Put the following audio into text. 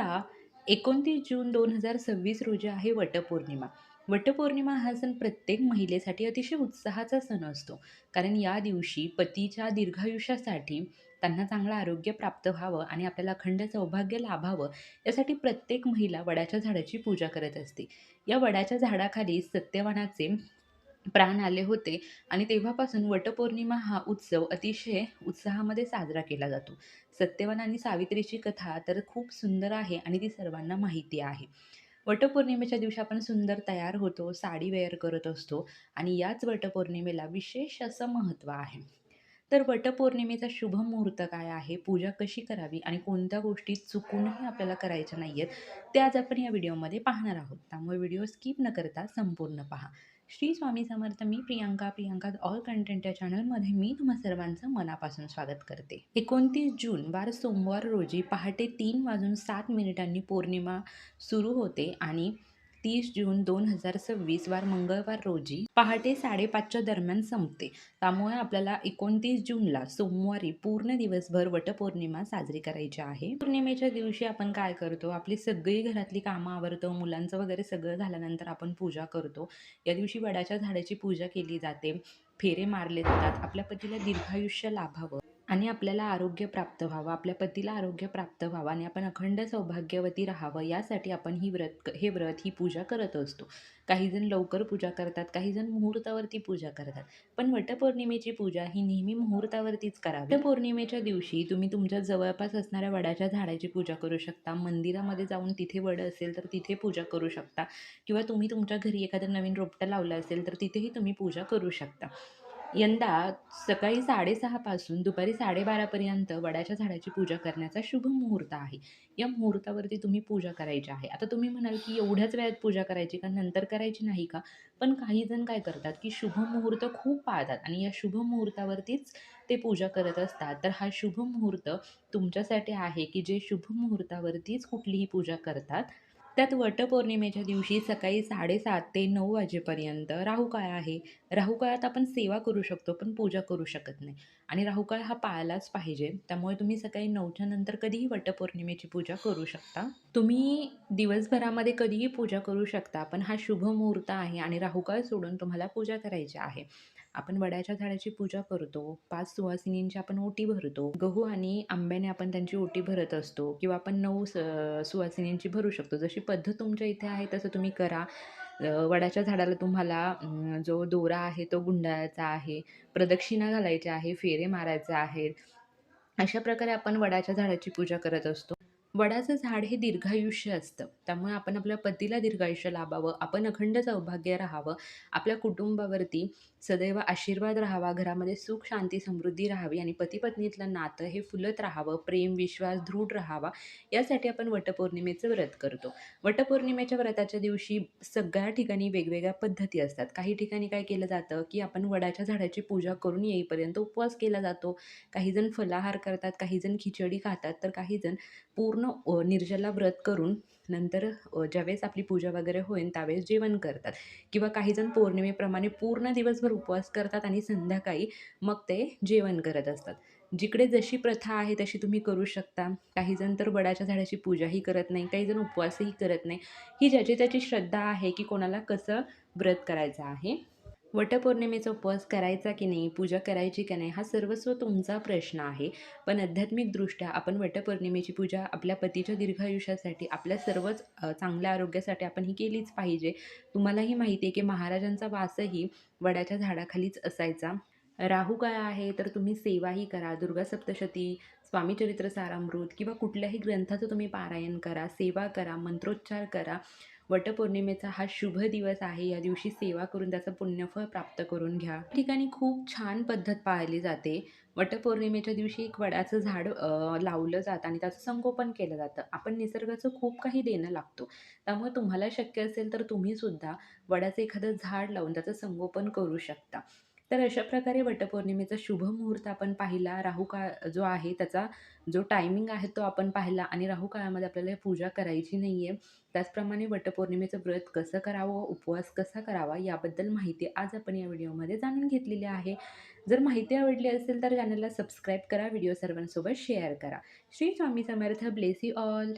उद्या 29 जून 2026 रोजी आहे वटपौर्णिमा. वटपौर्णिमा हा सण प्रत्येक महिलेसाठी अतिशय उत्साहाचा सण असतो. कारण या दिवशी पतीच्या दीर्घायुष्यासाठी त्यांना चांगलं आरोग्य प्राप्त व्हावं आणि आपल्याला अखंड सौभाग्य लाभावं यासाठी प्रत्येक महिला वडाच्या झाडाची पूजा करत असते. या वडाच्या झाडाखाली सत्यवानाचे प्राण आले होते आणि तेव्हापासून वटपौर्णिमा हा उत्सव अतिशय उत्साहामध्ये साजरा केला जातो. सत्यवान आणि सावित्रीची कथा तर खूप सुंदर आहे आणि ती सर्वांना माहिती आहे. वटपौर्णिमेच्या दिवशी आपण सुंदर तयार होतो, साडी वेअर करत असतो आणि याच वटपौर्णिमेला विशेष असं महत्त्व आहे. तर वटपौर्णिमेचा शुभ मुहूर्त काय आहे, पूजा कशी करावी आणि कोणत्या गोष्टी चुकूनही आपल्याला करायच्या नाहीयेत, ते आज आपण या व्हिडिओमध्ये पाहणार आहोत. त्यामुळे व्हिडिओ स्किप न करता संपूर्ण पहा. श्री स्वामी समर्थ. मी प्रियांका ऑल कंटेंट या चॅनलमध्ये मी तुम्हा सर्वांचं मनापासून स्वागत करते. 29 जून वार सोमवार रोजी पहाटे 3:07 पौर्णिमा सुरू होते आणि 30 जून 2026 वार मंगळवार रोजी पहाटे 5:30च्या दरम्यान संपते. त्यामुळे आपल्याला 29 जूनला सोमवारी पूर्ण दिवसभर वटपौर्णिमा साजरी करायची आहे. पौर्णिमेच्या दिवशी आपण काय करतो, आपली सगळी घरातली कामं आवरतो, मुलांचं वगैरे सगळं झाल्यानंतर आपण पूजा करतो. या दिवशी वडाच्या झाडाची पूजा केली जाते, फेरे मारले जातात. आपल्या पतीला दीर्घायुष्य लाभावं आणि आपल्याला आरोग्य प्राप्त व्हावं, आपल्या पतीला आरोग्य प्राप्त व्हावं आणि आपण अखंड सौभाग्यवती राहावं यासाठी आपण हे व्रत, ही पूजा करत असतो. काहीजण लवकर पूजा करतात, काहीजण मुहूर्तावरती पूजा करतात. पण वटपौर्णिमेची पूजा ही नेहमी मुहूर्तावरतीच करावी. वटपौर्णिमेच्या दिवशी तुम्ही तुमच्या जवळपास असणाऱ्या वडाच्या झाडाची पूजा करू शकता. मंदिरामध्ये जाऊन तिथे वड असेल तर तिथे पूजा करू शकता किंवा तुम्ही तुमच्या घरी एखादं नवीन रोपटं लावलं असेल तर तिथेही तुम्ही पूजा करू शकता. यंदा सकाळी 6:30 पासून दुपारी 12:30 पर्यंत वडाच्या झाडाची पूजा करण्याचा शुभ मुहूर्त आहे. या मुहूर्तावरती तुम्ही पूजा करायची आहे. आता तुम्ही म्हणाल, की एवढ्याच वेळात पूजा करायची का? नंतर करायची नाही का? पण काही जण काय करतात, की शुभ मुहूर्त खूप पाळतात आणि या शुभ मुहूर्तावरतीच ते पूजा करत असतात. तर हा शुभ मुहूर्त तुमच्यासाठी आहे, की जे शुभ मुहूर्तावरतीच कुठलीही पूजा करतात. त्यात वटपौर्णिमेच्या दिवशी सकाळी 7:30 ते 9 वाजेपर्यंत राहुकाळ आहे. राहुकाळात आपण सेवा करू शकतो, पण पूजा करू शकत नाही आणि राहुकाळ हा पाळलाच पाहिजे. त्यामुळे तुम्ही सकाळी 9च्या नंतर कधीही वटपौर्णिमेची पूजा करू शकता. तुम्ही दिवसभरामध्ये कधीही पूजा करू शकता, पण हा शुभ मुहूर्त आहे आणि राहुकाळ सोडून तुम्हाला पूजा करायची आहे. आपण वडाच्या झाडाची पूजा करतो, 5 सुवासिनींची आपण ओटी भरतो. गहू आणि आंब्याने आपण त्यांची ओटी भरत असतो किंवा आपण 9 सुवासिनींची भरू शकतो. जशी पद्धत तुमच्या इथे आहे तसं तुम्ही करा. वडाच्या झाडाला तुम्हाला जो दोरा आहे तो गुंडाळायचा आहे, प्रदक्षिणा घालायची आहे, फेरे मारायचे आहेत. अशा प्रकारे आपण वडाच्या झाडाची पूजा करत असतो. वडाचं झाड हे दीर्घायुष्य असतं. त्यामुळे आपण आपल्या पतीला दीर्घायुष्य लाभावं, आपण अखंड सौभाग्य राहावं, आपल्या कुटुंबावरती सदैव आशीर्वाद राहावा, घरामध्ये सुख, शांती, समृद्धी राहावी आणि पती-पत्नीतलं नातं हे फुलत राहावं, प्रेम, विश्वास दृढ राहावा, यासाठी आपण वटपौर्णिमेचं व्रत करतो. वटपौर्णिमेच्या व्रताच्या दिवशी सगळ्या ठिकाणी वेगवेगळ्या पद्धती असतात. काही ठिकाणी काय केलं जातं, की आपण वडाच्या झाडाची पूजा करून येईपर्यंत उपवास केला जातो. काहीजण फलाहार करतात, काहीजण खिचडी खातात, तर काहीजण पूर्ण निर्जला व्रत करून नंतर ज्यावेळेस आपली पूजा वगैरे होईल त्यावेळेस जेवण करतात किंवा काहीजण पौर्णिमेप्रमाणे पूर्ण दिवसभर उपवास करतात आणि संध्याकाळी मग ते जेवण करत असतात. जिकडे जशी प्रथा आहे तशी तुम्ही करू शकता. काहीजण तर वडाच्या झाडाची पूजाही करत नाही, काहीजण उपवासही करत नाही. ही ज्याची त्याची श्रद्धा आहे, की कोणाला कसं व्रत करायचं आहे. वटपौर्णिमेचा उपवास करायचा की नाही, पूजा करायची की नाही, हा सर्वस्व तुमचा प्रश्न आहे. पण आध्यात्मिकदृष्ट्या आपण वटपौर्णिमेची पूजा आपल्या पतीच्या दीर्घायुष्यासाठी, आपल्या सर्वच चांगल्या आरोग्यासाठी आपण ही केलीच पाहिजे. तुम्हालाही माहिती आहे, की महाराजांचा वासही वडाच्या झाडाखालीच असायचा. राहुकाळ आहे तर तुम्ही सेवाही करा. दुर्गा सप्तशती, स्वामी चरित्र सारामृत किंवा कुठल्याही ग्रंथाचं तुम्ही पारायण करा, सेवा करा, मंत्रोच्चार करा. वटपौर्णिमेचा हा शुभ दिवस आहे. या दिवशी सेवा करून त्याचं पुण्यफळ प्राप्त करून घ्या. या ठिकाणी खूप छान पद्धत पाळली जाते. वटपौर्णिमेच्या दिवशी एक वडाचं झाड लावलं जातं आणि त्याचं संगोपन केलं जातं. आपण निसर्गाचं खूप काही देणं लागतो. त्यामुळे तुम्हाला शक्य असेल तर तुम्ही सुद्धा वडाचं एखादं झाड लावून त्याचं संगोपन करू शकता. तर अशा प्रकारे वटपौर्णिमेचा शुभ मुहूर्त आपण पाहिला. राहुकाळ जो आहे त्याचा जो टायमिंग आहे तो आपण पाहिला आणि राहुकाळामध्ये आपल्याला पूजा करायची नाही आहे. त्याचप्रमाणे वटपौर्णिमेचं व्रत कसं करावं, उपवास कसा करावा याबद्दल माहिती आज आपण या व्हिडिओमध्ये जाणून घेतलेली आहे. जर माहिती आवडली असेल तर चॅनलला सबस्क्राईब करा, व्हिडिओ सर्वांसोबत शेअर करा. Shri Swami Samarth. Bless you all.